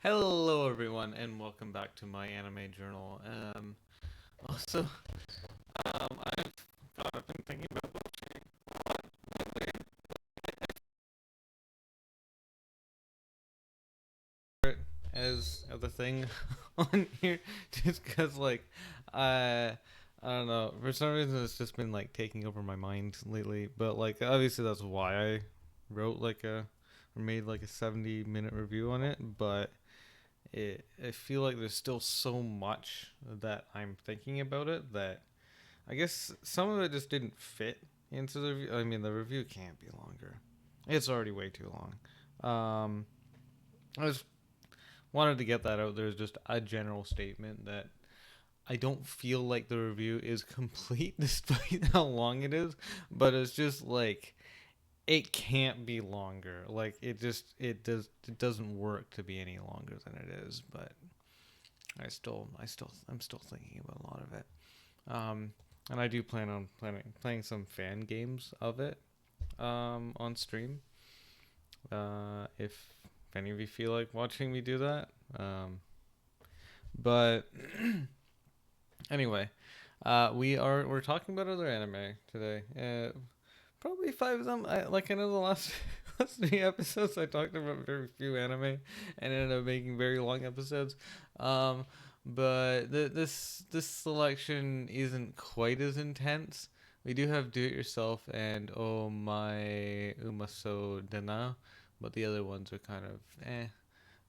Hello, everyone, and welcome back to my anime journal. Also, I've been thinking about it as the thing on here, just because, I don't know, for some reason it's just been like taking over my mind lately. But like, obviously that's why I wrote or made like a 70-minute review on it. But I feel like there's still so much that I'm thinking about it that I guess some of it just didn't fit into the review. I mean, the review can't be longer. It's already way too long. Um, I just wanted to get that out there as just a general statement that I don't feel like the review is complete despite how long it is, but it's just like it can't be longer. Like it doesn't work to be any longer than it is, but I'm still thinking about a lot of it. And I do plan on playing some fan games of it on stream. If any of you feel like watching me do that. But anyway, we're talking about other anime today. Probably five of them. I know the last last three episodes I talked about very few anime and ended up making very long episodes. Um, but this selection isn't quite as intense. We do have Do It Yourself and Oh My Umasou Dana, but the other ones are kind of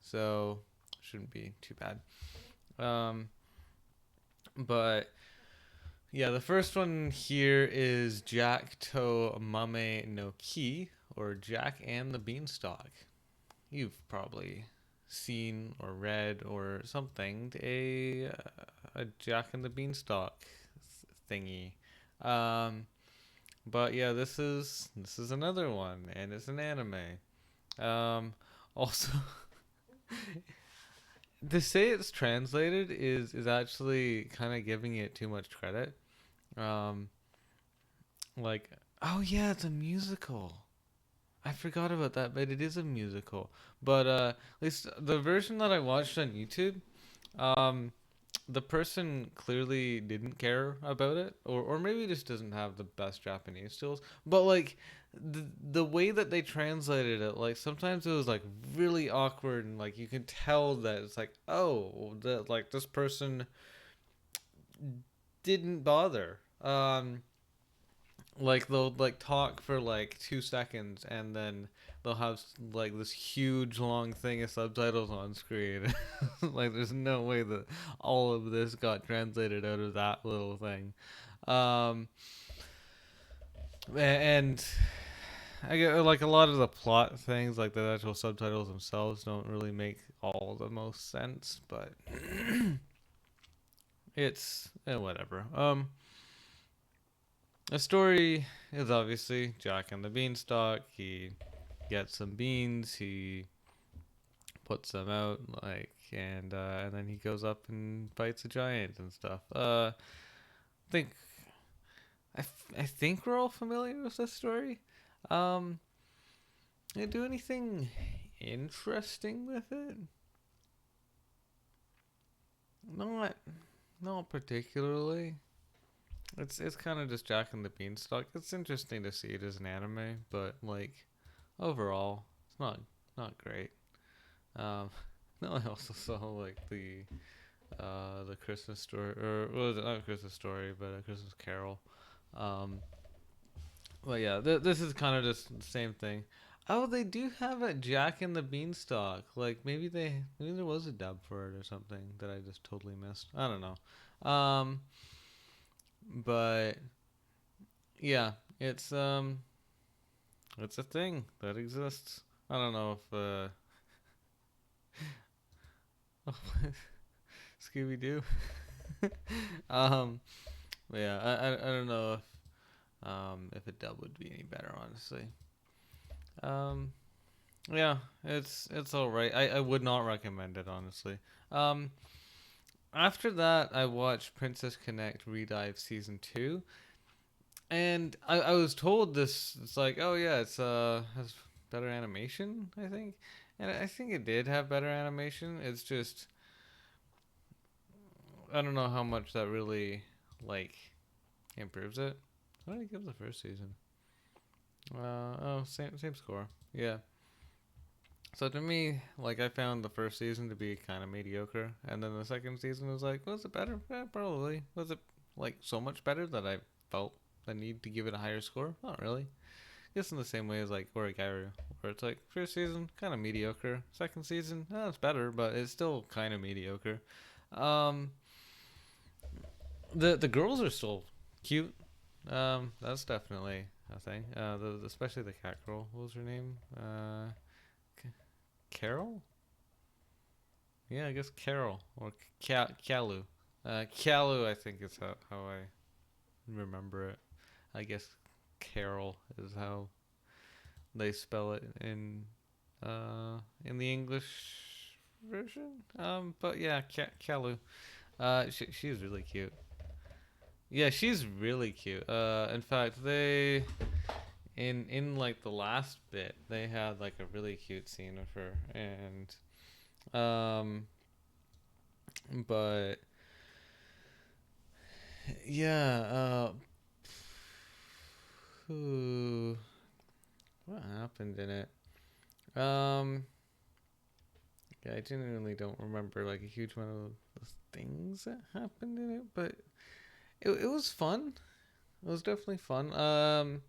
so shouldn't be too bad. Um, but yeah, the first one here is Jack to Mame no Ki, or Jack and the Beanstalk. You've probably seen or read or something a Jack and the Beanstalk thingy. Um, but yeah, this is another one, and it's an anime. Um, also, to say it's translated is actually kind of giving it too much credit. Um, like, oh yeah, it's a musical. I forgot about that, but it is a musical. But at least the version that I watched on YouTube, um, the person clearly didn't care about it, or maybe just doesn't have the best Japanese skills. But like the way that they translated it, like sometimes it was like really awkward, and like you can tell that it's like, oh, that like this person didn't bother. Like they'll like talk for like 2 seconds and then they'll have like this huge long thing of subtitles on screen. Like there's no way that all of this got translated out of that little thing. um and I get like a lot of the plot things, like the actual subtitles themselves don't really make all the most sense, but it's whatever. The story is obviously Jack and the Beanstalk. He gets some beans. He puts them out, like, and then he goes up and fights a giant and stuff. I think I think we're all familiar with this story. Um, did I do anything interesting with it? Not not particularly. It's kind of just Jack and the Beanstalk. It's interesting to see it as an anime, but like overall, it's not great. Um, no, I also saw like the Christmas story, or well, not a Christmas story, but a Christmas Carol. Um, but yeah, this is kind of just the same thing. Oh, they do have a Jack and the Beanstalk. Like maybe there was a dub for it or something that I just totally missed. I don't know. But yeah, it's um it's a thing that exists. I don't know if Scooby Doo. um, but yeah, I don't know if a dub would be any better, honestly. Um, yeah, it's all right. I would not recommend it, honestly. Um, after that, I watched Princess Connect Redive season two, and I was told this. It's like, oh yeah, it's has better animation, I think, And I think it did have better animation. It's just I don't know how much that really like improves it. What did I give the first season? Same score. Yeah. So to me, like I found the first season to be kind of mediocre, and then the second season was like, was it better? Yeah, probably. Was it like so much better that I felt the need to give it a higher score? Not really. Just in the same way as like Origairu, where it's like first season kind of mediocre, second season it's better, but it's still kind of mediocre. Um, the girls are still cute. That's definitely a thing. Especially the cat girl. What was her name? Carol. Yeah, I guess Carol or Kalu. Kalu, I think is how I remember it. I guess Carol is how they spell it in the English version. But yeah, Kalu. She's really cute. Yeah, she's really cute. In fact, they in like the last bit, they had like a really cute scene of her, and but yeah, who, what happened in it? Um, yeah, I genuinely don't remember like a huge amount of the things that happened in it, but it was fun. It was definitely fun.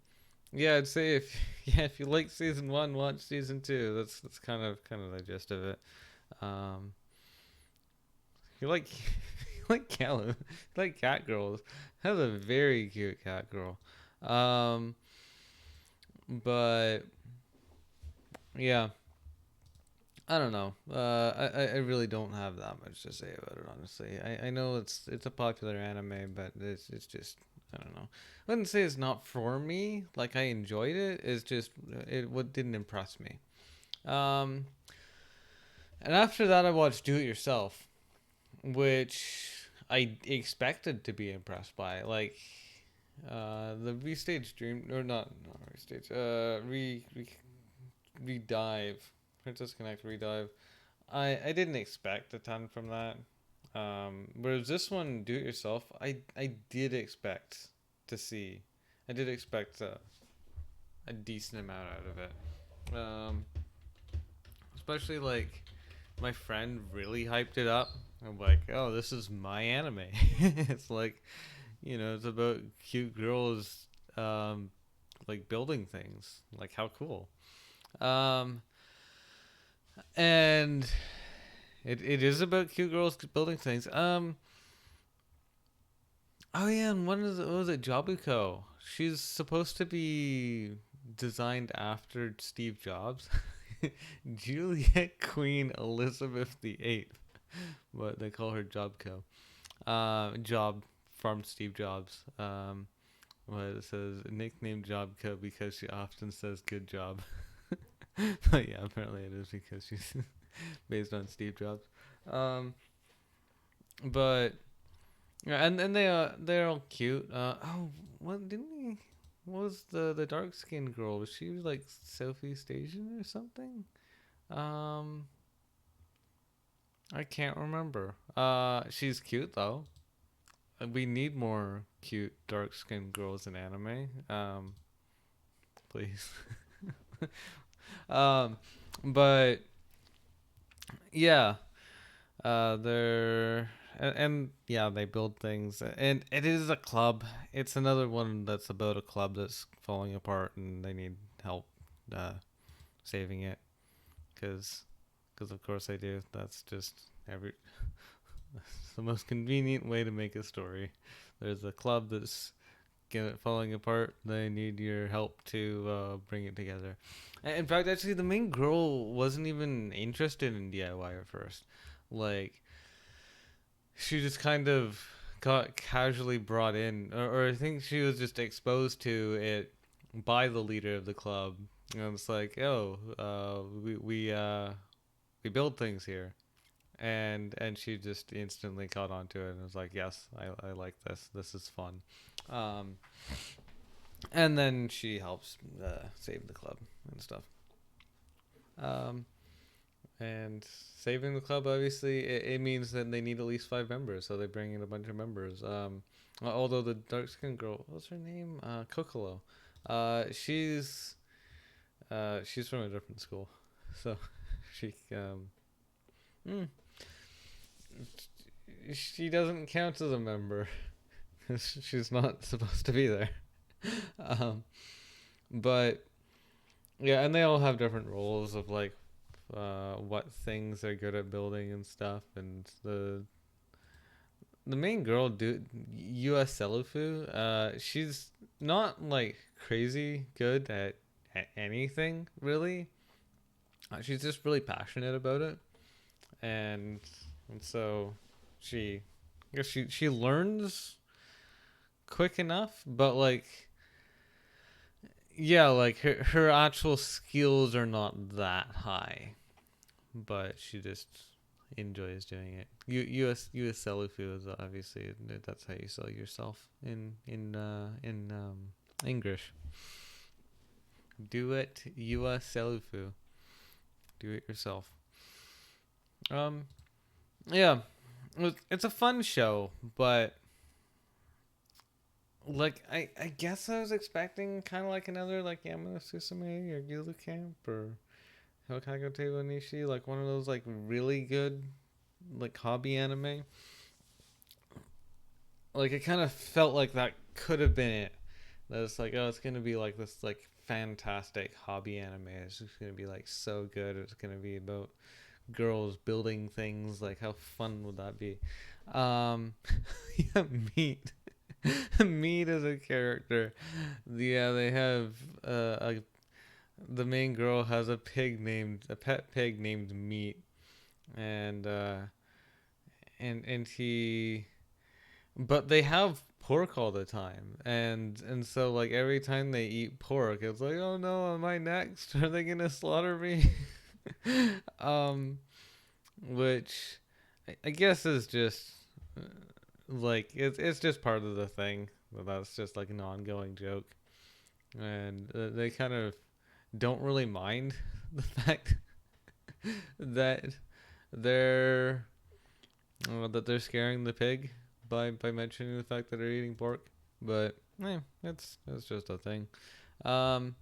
Yeah, I'd say if yeah, if you like season one, watch season two. That's kind of the gist of it. Um, you like you like Callum, you like cat girls. That's a very cute cat girl. Um, but yeah, I don't know. I really don't have that much to say about it. Honestly, I know it's a popular anime, but it's just I don't know. I wouldn't say it's not for me. Like I enjoyed it. It's just it what didn't impress me. Um, and after that, I watched Do It Yourself, which I expected to be impressed by. Like the restage dream or not restage. Redive, Princess Connect Redive. I didn't expect a ton from that. Whereas this one, Do It Yourself, I did expect to see. I did expect a decent amount out of it. Especially like my friend really hyped it up. I'm like, oh, this is my anime. It's like, it's about cute girls, um, like building things. Like how cool. Um, and it is about cute girls building things. Oh yeah, and what was it, Jabuko? She's supposed to be designed after Steve Jobs. Juliet Queen Elizabeth VIII, but they call her Jobco. Job from Steve Jobs. What it says, nicknamed Jobco because she often says "good job." But yeah, apparently it is because she's based on Steve Jobs. Um, but yeah, and they're all cute. What didn't we? What was the dark skinned girl? Was she like Southeast Asian or something? Um, I can't remember. She's cute though. We need more cute dark skinned girls in anime. Please. um, but yeah, they're and yeah, they build things, and it is a club. It's another one that's about a club that's falling apart, and they need help uh, saving it, because of course they do. That's just every it's the most convenient way to make a story. There's a club that's falling apart. They need your help to bring it together. In fact, actually, the main girl wasn't even interested in DIY at first. Like, she just kind of got casually brought in, or I think she was just exposed to it by the leader of the club. And it's like, oh, we build things here, and she just instantly caught on to it and was like, yes, I like this. This is fun. Um, and then she helps save the club and stuff. Um, And saving the club, obviously, it means that they need at least 5 members, so they bring in a bunch of members. Although the dark skinned girl, what's her name? Kokolo. She's from a different school, so she mm, she doesn't count as a member. She's not supposed to be there. um, but yeah, and they all have different roles of like what things they're good at building and stuff, and the main girl, US Selufu, she's not like crazy good at anything really. She's just really passionate about it, and and so she, I guess she learns quick enough, but like yeah, like her actual skills are not that high, but she just enjoys doing it. US Selufu is obviously that's how you sell yourself in English. Do it US Selufu. Do it yourself. Um yeah, it's a fun show, but like I guess I was expecting kind of like another like Yamada Susume or Gizu Camp or Hokago Teiwa Nishi, like one of those like really good like hobby anime. Like it kind of felt like that could have been it. That it's like, oh, it's gonna be like this like fantastic hobby anime. It's just gonna be like so good. It's gonna be about girls building things. Like how fun would that be? Um, yeah, meat. Meat as a character. Yeah, they have the main girl has a pet pig named Meat, and and he, but they have pork all the time, and so like every time they eat pork, it's like, oh no, am I next? Are they gonna slaughter me? um, which I guess is just like it's just part of the thing. That's just like an ongoing joke, and they kind of don't really mind the fact that they're that they're scaring the pig by mentioning the fact that they're eating pork. But it's just a thing. Um,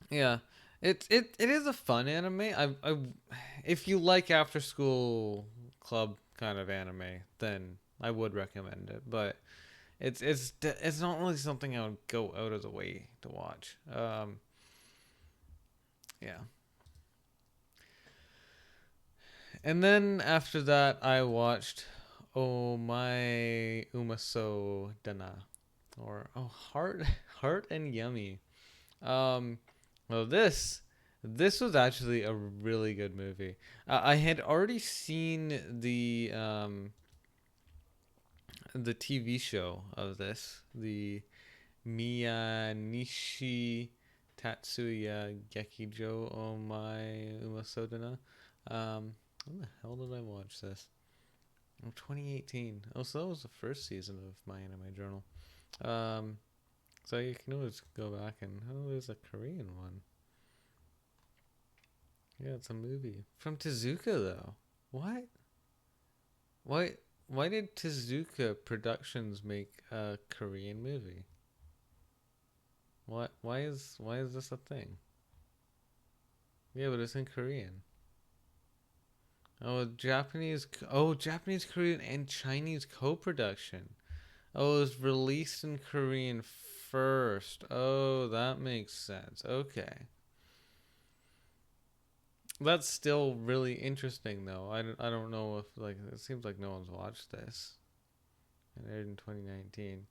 yeah, it is a fun anime. If you like after school club kind of anime, then I would recommend it. But it's not really something I would go out of the way to watch. Yeah. And then after that, I watched Oh My Umasou Dana, or Oh Heart and Yummy. Um, well, this was actually a really good movie. I had already seen the TV show of this, the Miyanishi Tatsuya Gekijo Oh My Umasou Dana. When the hell did I watch this? Oh, 2018. Oh, so that was the first season of my anime journal. Um, so you can always go back and there's a Korean one. Yeah, it's a movie from Tezuka though. What? Why? Why did Tezuka Productions make a Korean movie? What? Why is this a thing? Yeah, but it's in Korean. Oh, Japanese. Oh, Japanese, Korean, and Chinese co-production. Oh, it was released in Korean first. Oh, that makes sense. Okay. That's still really interesting, though. I don't know if, like, it seems like no one's watched this. It aired in 2019.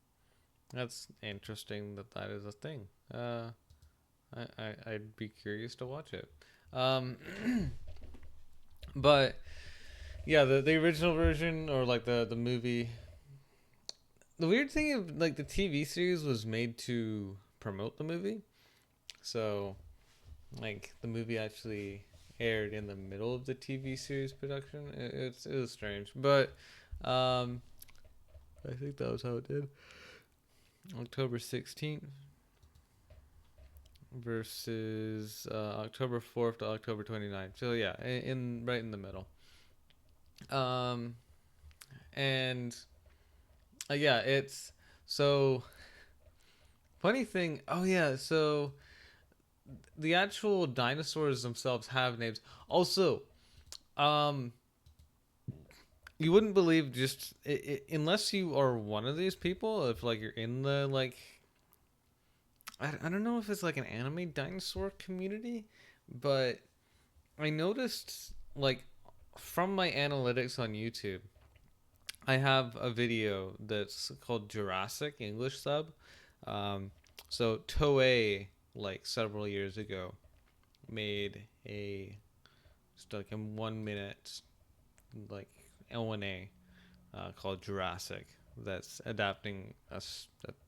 That's interesting that that is a thing. I'd be curious to watch it. Um, but, yeah, the original version, or, like, the movie. The weird thing of, like, the TV series was made to promote the movie. So, like the movie actually aired in the middle of the TV series production. It was strange, but um, I think that was how it did. October 16th. versus October 4th to October 29th. So yeah, in right in the middle. Um, and yeah, it's so funny thing. Oh yeah, so the actual dinosaurs themselves have names. Also, um, you wouldn't believe just unless you are one of these people. If like you're in the like, I don't know if it's like an anime dinosaur community, but I noticed like from my analytics on YouTube, I have a video that's called Jurassic English sub. Um, so Toei like several years ago made a just like a 1 minute like L&A called Jurassic that's adapting a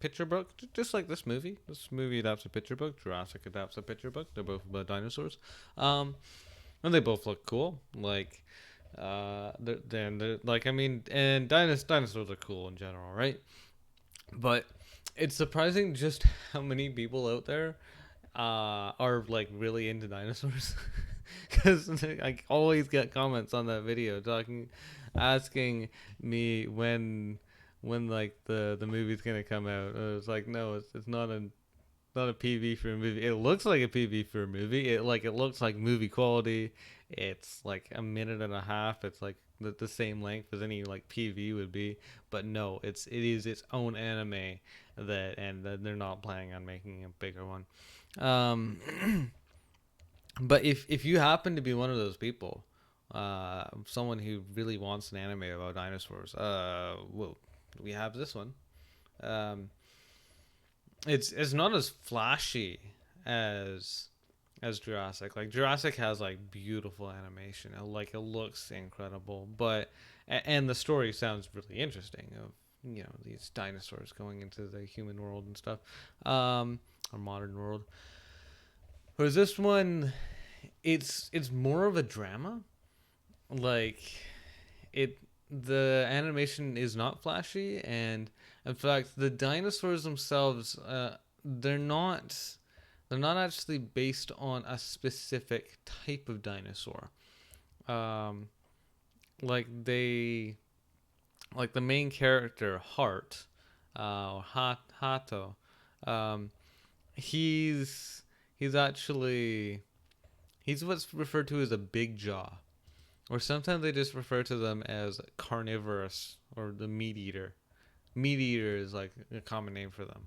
picture book just like this movie. This movie adapts a picture book. Jurassic adapts a picture book. They're both about dinosaurs. And they both look cool. Like they're like I mean, and dinosaurs are cool in general, right? But it's surprising just how many people out there are like really into dinosaurs. Because I always get comments on that video asking me when like the movie's gonna come out. It's like no, it's not a PV for a movie. It looks like a PV for a movie. It looks like movie quality. It's like a minute and a half. It's like the same length as any like PV would be. But no, it is its own anime that they're not planning on making a bigger one. Um, but if you happen to be one of those people, someone who really wants an anime about dinosaurs, well, we have this one. Um, it's not as flashy as Jurassic. Like Jurassic has like beautiful animation. It looks incredible, but and the story sounds really interesting of these dinosaurs going into the human world and stuff, or modern world. Whereas this one, it's more of a drama. Like it the animation is not flashy, and in fact the dinosaurs themselves they're not they're not actually based on a specific type of dinosaur. um they like the main character Hart, or Hato. um he's actually he's what's referred to as a big jaw, or sometimes they just refer to them as carnivorous or the meat eater. Meat eater is like a common name for them.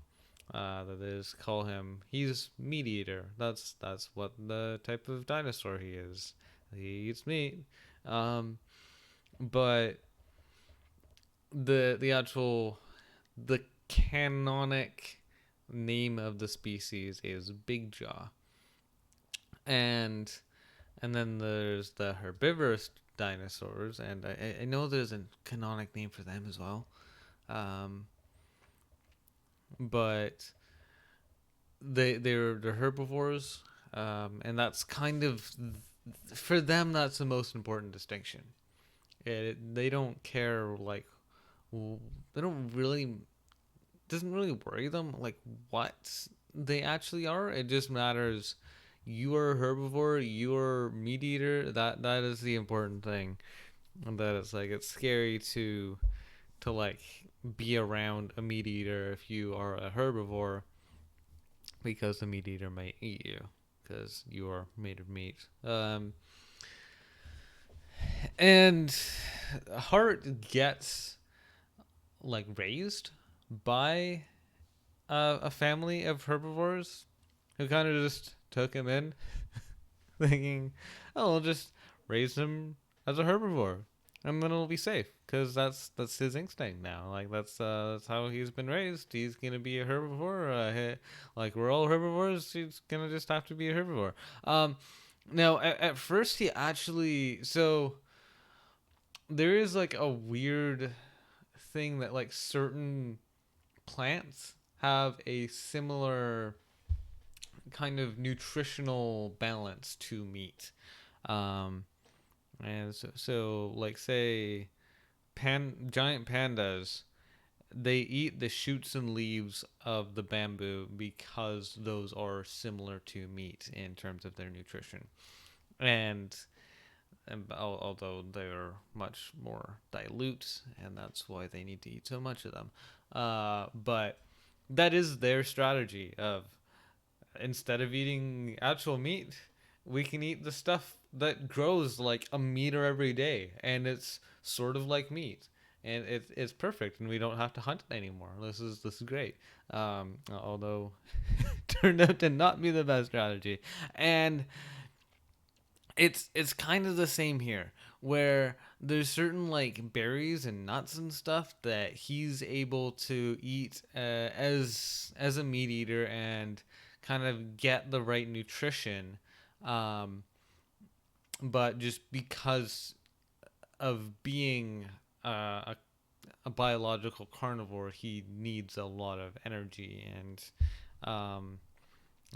That is, call him. He's meat eater. That's what the type of dinosaur he is. He eats meat. Um, but the actual the canonic name of the species is big jaw, and then there's the herbivorous dinosaurs, and I know there's a canonic name for them as well. Um, but they're herbivores, and that's kind of for them that's the most important distinction. They don't care like they don't really doesn't really worry them like what they actually are. It just matters you are a herbivore, you are meat eater. That is the important thing. And that it's like it's scary to like be around a meat eater if you are a herbivore, because the meat eater might eat you because you are made of meat. And Hart gets like raised by a family of herbivores who kind of just took him in, thinking, "Oh, we'll just raise him as a herbivore, and then it'll be safe because that's his instinct now. Like that's how he's been raised. He's gonna be a herbivore. Like we're all herbivores. He's gonna just have to be a herbivore." Now at first he actually there is like a weird thing that like certain plants have a similar kind of nutritional balance to meat. Um, and so like say giant pandas they eat the shoots and leaves of the bamboo because those are similar to meat in terms of their nutrition. And although they're much more dilute, and that's why they need to eat so much of them. But that is their strategy of, instead of eating actual meat, we can eat the stuff that grows like a meter every day, and it's sort of like meat, and it's perfect, and we don't have to hunt it anymore. This is great. Although turned out to not be the best strategy, and it's kind of the same here, where there's certain like berries and nuts and stuff that he's able to eat as a meat eater and kind of get the right nutrition, um, but just because of being a biological carnivore, he needs a lot of energy, um,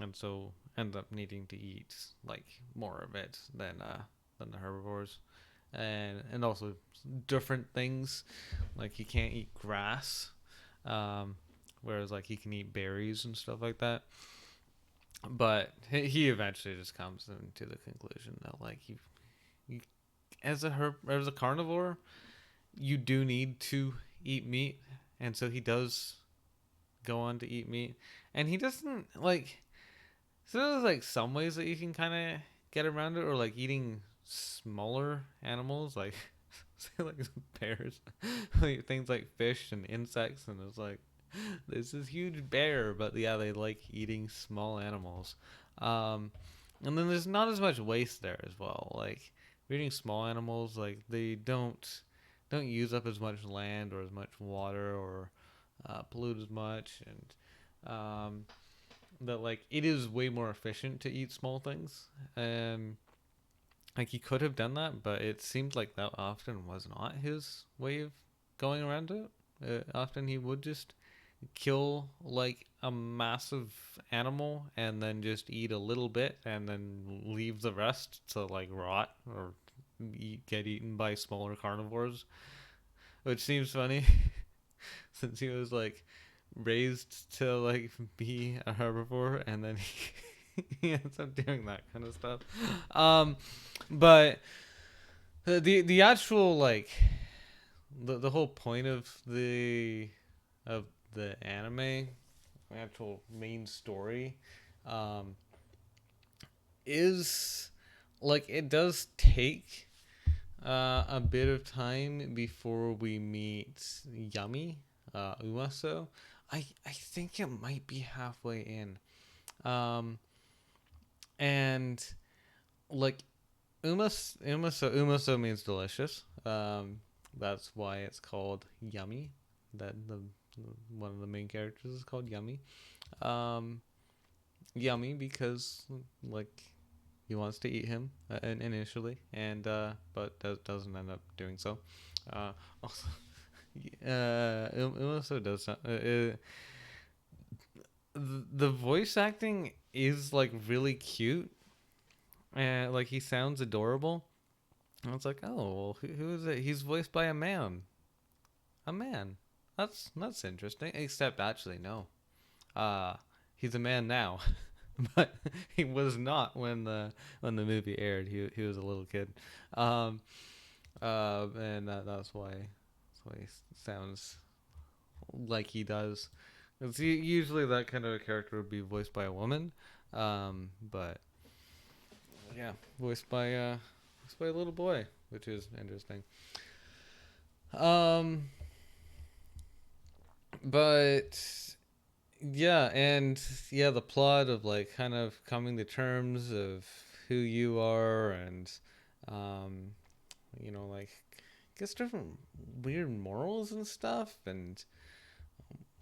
and so end up needing to eat like more of it than the herbivores, and also different things, like he can't eat grass, um, whereas like he can eat berries and stuff like that. But he eventually just comes into the conclusion that like you as a carnivore, you do need to eat meat, and so he does go on to eat meat, and he doesn't like. So there's like some ways that you can kind of get around it, or like eating smaller animals, like say like bears, like things like fish and insects, and it's like there's this huge bear, but yeah, they like eating small animals. Um, and then there's not as much waste there as well. Like if you're eating small animals, like they don't use up as much land or as much water or pollute as much, and that like it is way more efficient to eat small things. Like he could have done that, but it seemed like that often was not his way of going around it. Often he would just kill like a massive animal and then just eat a little bit and then leave the rest to like rot or get eaten by smaller carnivores, which seems funny since he was like raised to like be a herbivore, and then he ends up doing that kind of stuff. Um, but the actual like the whole point of the anime, actual main story, um, is like it does take a bit of time before we meet Yummy, Umasou. I think it might be halfway in. Um, and like Umasou means delicious. That's why it's called Yummy. That the one of the main characters is called Yummy. Um, Yummy because like he wants to eat him initially, and but doesn't end up doing so. Also, it also does the voice acting is like really cute, and like he sounds adorable. And it's like, oh, well, who is it? He's voiced by a man. A man. That's interesting. Except actually, no. Uh, he's a man now, but he was not when the movie aired. He was a little kid. Um, and that's why he sounds like he does. It's usually that kind of a character would be voiced by a woman, but yeah, voiced by a little boy, which is interesting. Um, but yeah, and yeah, the plot of like kind of coming to terms of who you are, and um, like I guess different weird morals and stuff, and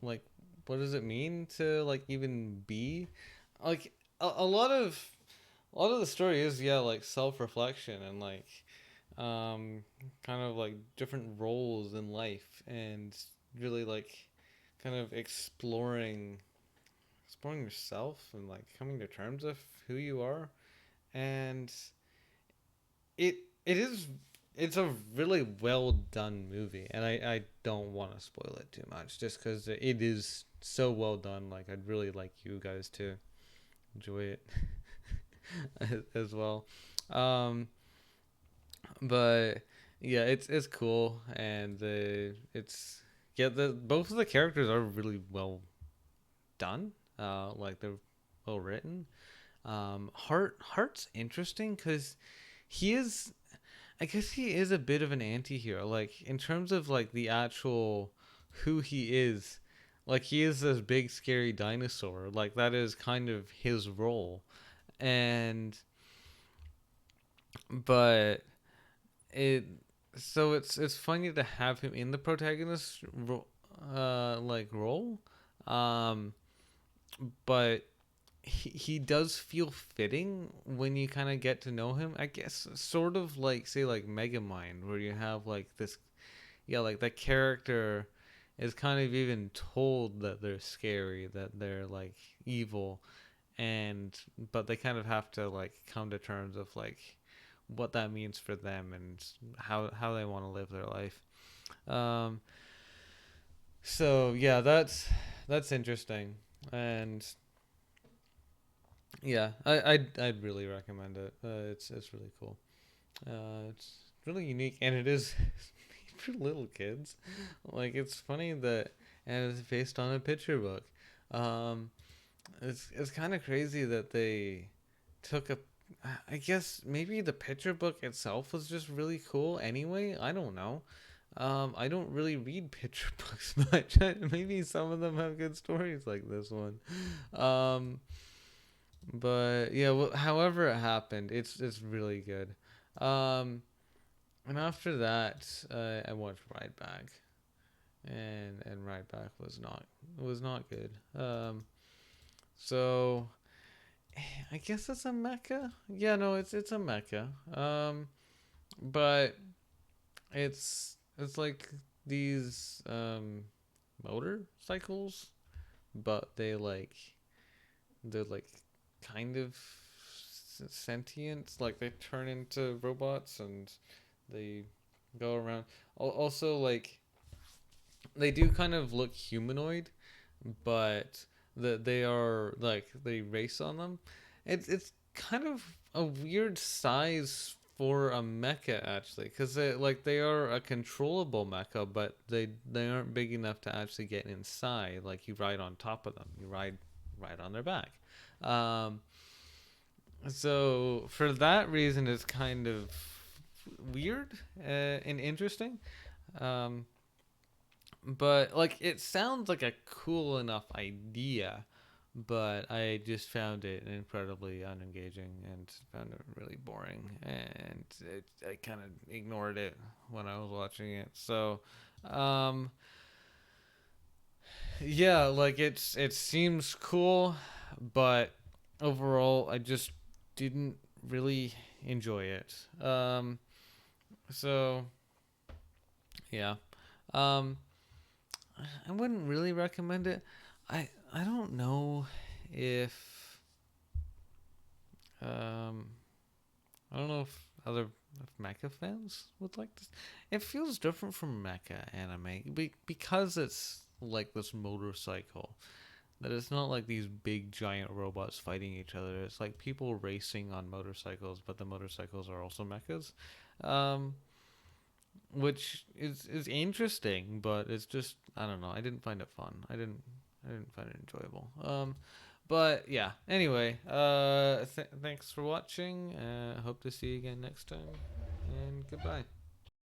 like what does it mean to like even be like a lot of the story is, yeah, like self-reflection and like um kind of like different roles in life, and really like kind of exploring yourself and like coming to terms with who you are. And it is it's a really well done movie, and I don't want to spoil it too much, just because it is so well done. Like I'd really like you guys to enjoy it as well. Um, but yeah, it's cool, and it's yeah, the both of the characters are really well done. Like they're well written. Heart's interesting because he is, I guess he is a bit of an anti-hero. Like in terms of like the actual who he is, like he is this big scary dinosaur. Like that is kind of his role. And but it so it's funny to have him in the protagonist like role. Um but he does feel fitting when you kind of get to know him. I guess sort of like say like Megamind, where you have like this, yeah, like the character is kind of even told that they're scary, that they're like evil, and but they kind of have to like come to terms of like what that means for them and how they want to live their life. Um, so yeah, that's interesting, and yeah, I'd really recommend it. It's really cool. It's really unique, and it is made for little kids. Like it's funny that, and it's based on a picture book. Um, it's kind of crazy that they took a. I guess maybe the picture book itself was just really cool. Anyway, I don't know. I don't really read picture books much. Maybe some of them have good stories like this one. Um, but yeah, well, however it happened, it's really good. Um, and after that, I watched Ride Back, and Ride Back was not good. So I guess it's a mecha. Yeah, no, it's a mecha. But it's like these motorcycles, but they're like kind of sentient. Like they turn into robots and they go around. Also, like they do kind of look humanoid, but they are like they race on them. It's kind of a weird size for a mecha actually, because they are a controllable mecha, but they aren't big enough to actually get inside. Like you ride on top of them, you ride on their back. Um, so for that reason, it's kind of weird and interesting. Um, but like it sounds like a cool enough idea, but I just found it incredibly unengaging and found it really boring, and I kind of ignored it when I was watching it. So um yeah, like it seems cool, but overall I just didn't really enjoy it. So yeah. um I wouldn't really recommend it. I don't know if um I don't know if mecha fans would like this. It feels different from mecha anime because it's like this motorcycle. That it's not like these big giant robots fighting each other. It's like people racing on motorcycles, but the motorcycles are also mechas. Um, which is interesting, but it's just I don't know. I didn't find it fun. I didn't find it enjoyable. But yeah. Anyway, thanks for watching. Hope to see you again next time, and goodbye.